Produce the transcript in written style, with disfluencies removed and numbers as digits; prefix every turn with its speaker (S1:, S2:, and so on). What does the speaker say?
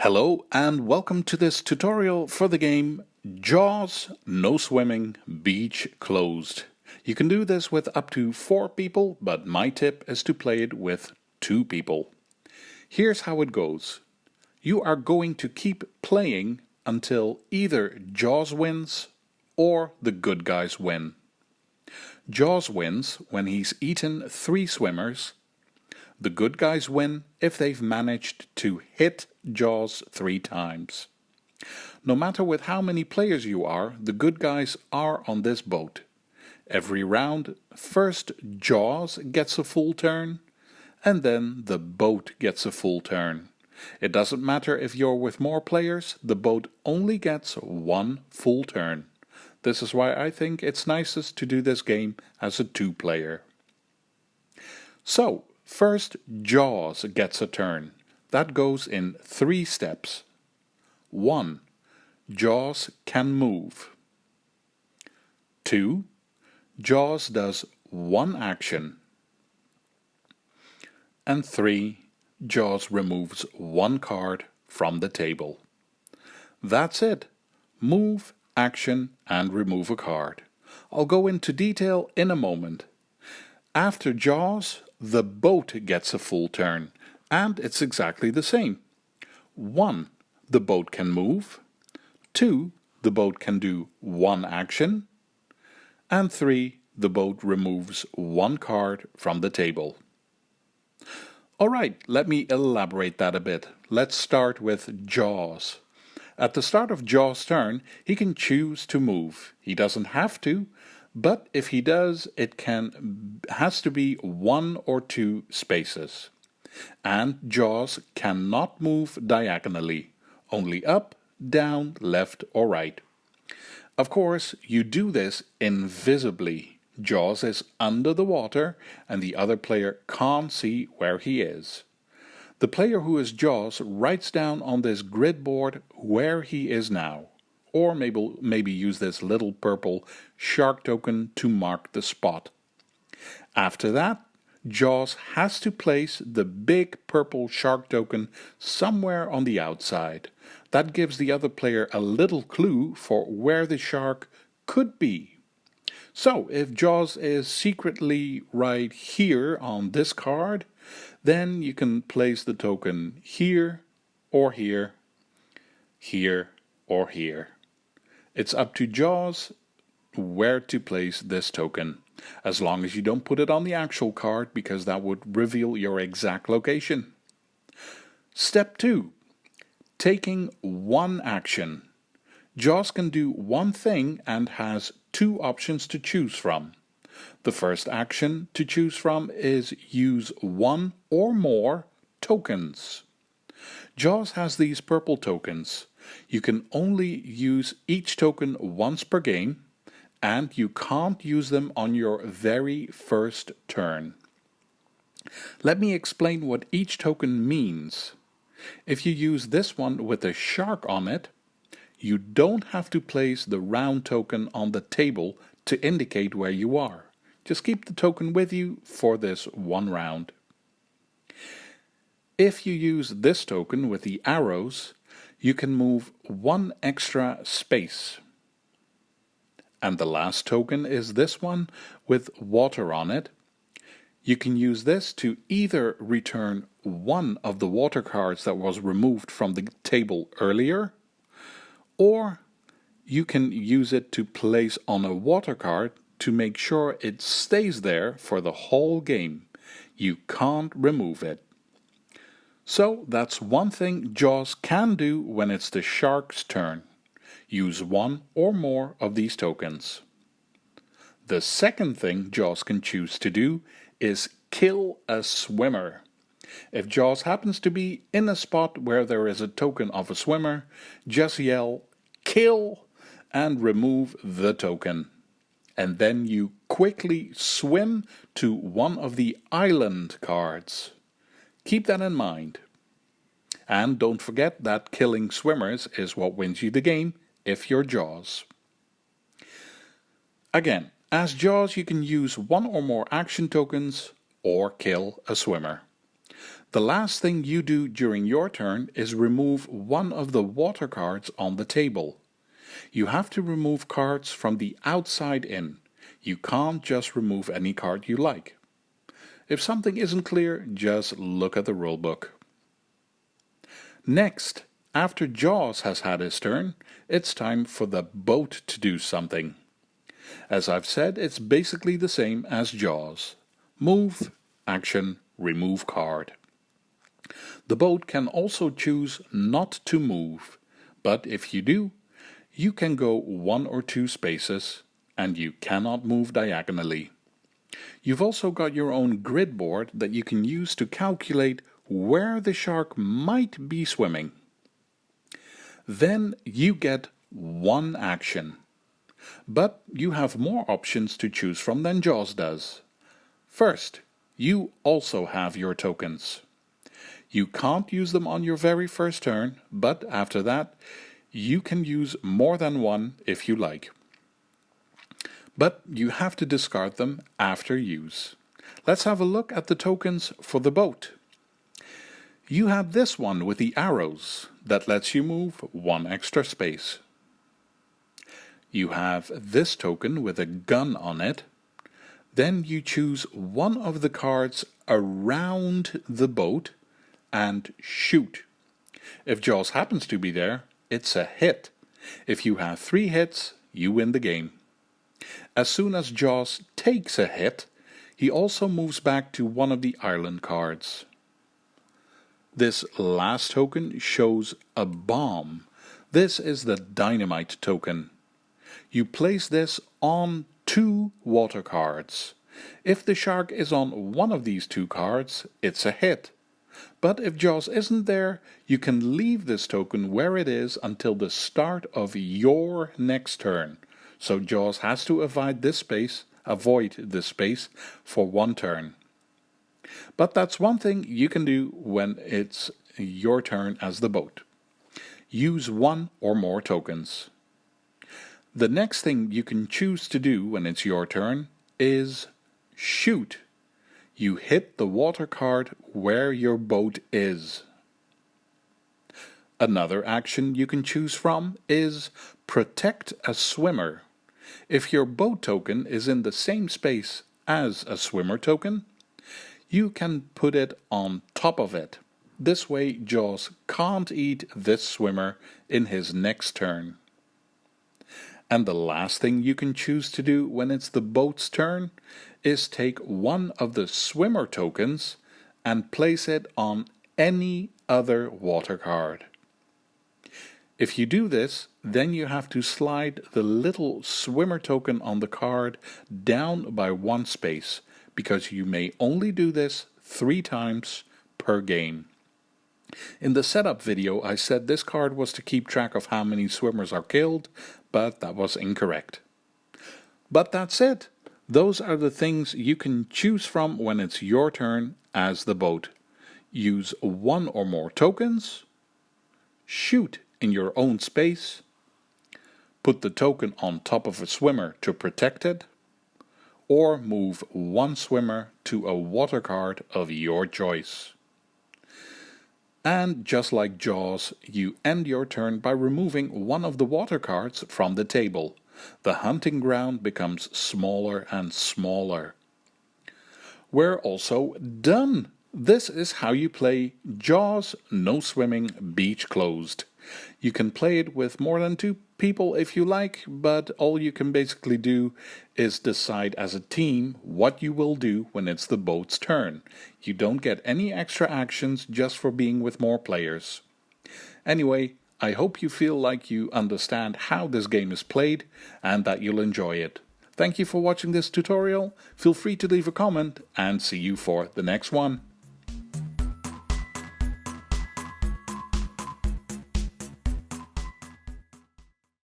S1: Hello and welcome to this tutorial for the game Jaws No Swimming Beach Closed. You can do this with up to 4 people, but my tip is to play it with 2 people. Here's how it goes. You are going to keep playing until either Jaws wins or the good guys win. Jaws wins when he's eaten 3 swimmers. The good guys win if they've managed to hit Jaws 3 times. No matter with how many players you are, the good guys are on this boat. Every round, first Jaws gets a full turn, and then the boat gets a full turn. It doesn't matter if you're with more players, the boat only gets 1 full turn. This is why I think it's nicest to do this game as a 2-player. So, first, Jaws gets a turn. That goes in 3 steps. 1. Jaws can move. 2. Jaws does 1 action. And 3. Jaws removes 1 card from the table. That's it. Move, action, and remove a card. I'll go into detail in a moment. After Jaws, the boat gets a full turn, and it's exactly the same. 1. The boat can move. 2. The boat can do 1 action. And 3. The boat removes 1 card from the table. Alright, let me elaborate that a bit. Let's start with Jaws. At the start of Jaws' turn, he can choose to move. He doesn't have to, but if he does, it has to be 1 or 2 spaces. And Jaws cannot move diagonally, only up, down, left or right. Of course, you do this invisibly. Jaws is under the water and the other player can't see where he is. The player who is Jaws writes down on this grid board where he is now. Or maybe use this little purple shark token to mark the spot. After that, Jaws has to place the big purple shark token somewhere on the outside. That gives the other player a little clue for where the shark could be. So, if Jaws is secretly right here on this card, then you can place the token here, or here, here, or here. It's up to Jaws where to place this token, as long as you don't put it on the actual card, because that would reveal your exact location. Step 2. Taking 1 action. Jaws can do 1 thing and has 2 options to choose from. The first action to choose from is use 1 or more tokens. Jaws has these purple tokens. You can only use each token once per game, and you can't use them on your very first turn. Let me explain what each token means. If you use this one with a shark on it, you don't have to place the round token on the table to indicate where you are. Just keep the token with you for this 1 round. If you use this token with the arrows, you can move 1 extra space. And the last token is this one with water on it. You can use this to either return 1 of the water cards that was removed from the table earlier, or you can use it to place on a water card to make sure it stays there for the whole game. You can't remove it. So that's one thing Jaws can do when it's the shark's turn. Use 1 or more of these tokens. The second thing Jaws can choose to do is kill a swimmer. If Jaws happens to be in a spot where there is a token of a swimmer, just yell "kill" and remove the token. And then you quickly swim to one of the island cards. Keep that in mind. And don't forget that killing swimmers is what wins you the game if you're Jaws. Again, as Jaws you can use 1 or more action tokens or kill a swimmer. The last thing you do during your turn is remove one of the water cards on the table. You have to remove cards from the outside in. You can't just remove any card you like. If something isn't clear, just look at the rulebook. Next, after Jaws has had his turn, it's time for the boat to do something. As I've said, it's basically the same as Jaws. Move, action, remove card. The boat can also choose not to move, but if you do, you can go 1 or 2 spaces, and you cannot move diagonally. You've also got your own grid board that you can use to calculate where the shark might be swimming. Then you get 1 action. But you have more options to choose from than Jaws does. First, you also have your tokens. You can't use them on your very first turn, but after that, you can use more than one if you like. But you have to discard them after use. Let's have a look at the tokens for the boat. You have this one with the arrows that lets you move 1 extra space. You have this token with a gun on it. Then you choose one of the cards around the boat and shoot. If Jaws happens to be there, it's a hit. If you have 3 hits, you win the game. As soon as Jaws takes a hit, he also moves back to one of the island cards. This last token shows a bomb. This is the dynamite token. You place this on 2 water cards. If the shark is on one of these 2 cards, it's a hit. But if Jaws isn't there, you can leave this token where it is until the start of your next turn. So Jaws has to avoid this space for 1 turn. But that's one thing you can do when it's your turn as the boat. Use 1 or more tokens. The next thing you can choose to do when it's your turn is shoot. You hit the water card where your boat is. Another action you can choose from is protect a swimmer. If your boat token is in the same space as a swimmer token, you can put it on top of it. This way Jaws can't eat this swimmer in his next turn. And the last thing you can choose to do when it's the boat's turn is take one of the swimmer tokens and place it on any other water card. If you do this, then you have to slide the little swimmer token on the card down by 1 space, because you may only do this 3 times per game. In the setup video I said this card was to keep track of how many swimmers are killed, but that was incorrect. But that's it. Those are the things you can choose from when it's your turn as the boat. Use 1 or more tokens, shoot in your own space, put the token on top of a swimmer to protect it, or move 1 swimmer to a water card of your choice. And just like Jaws, you end your turn by removing one of the water cards from the table. The hunting ground becomes smaller and smaller. We're also done! This is how you play Jaws No Swimming Beach Closed. You can play it with more than 2 people if you like, but all you can basically do is decide as a team what you will do when it's the boat's turn. You don't get any extra actions just for being with more players. Anyway, I hope you feel like you understand how this game is played and that you'll enjoy it. Thank you for watching this tutorial. Feel free to leave a comment and see you for the next one.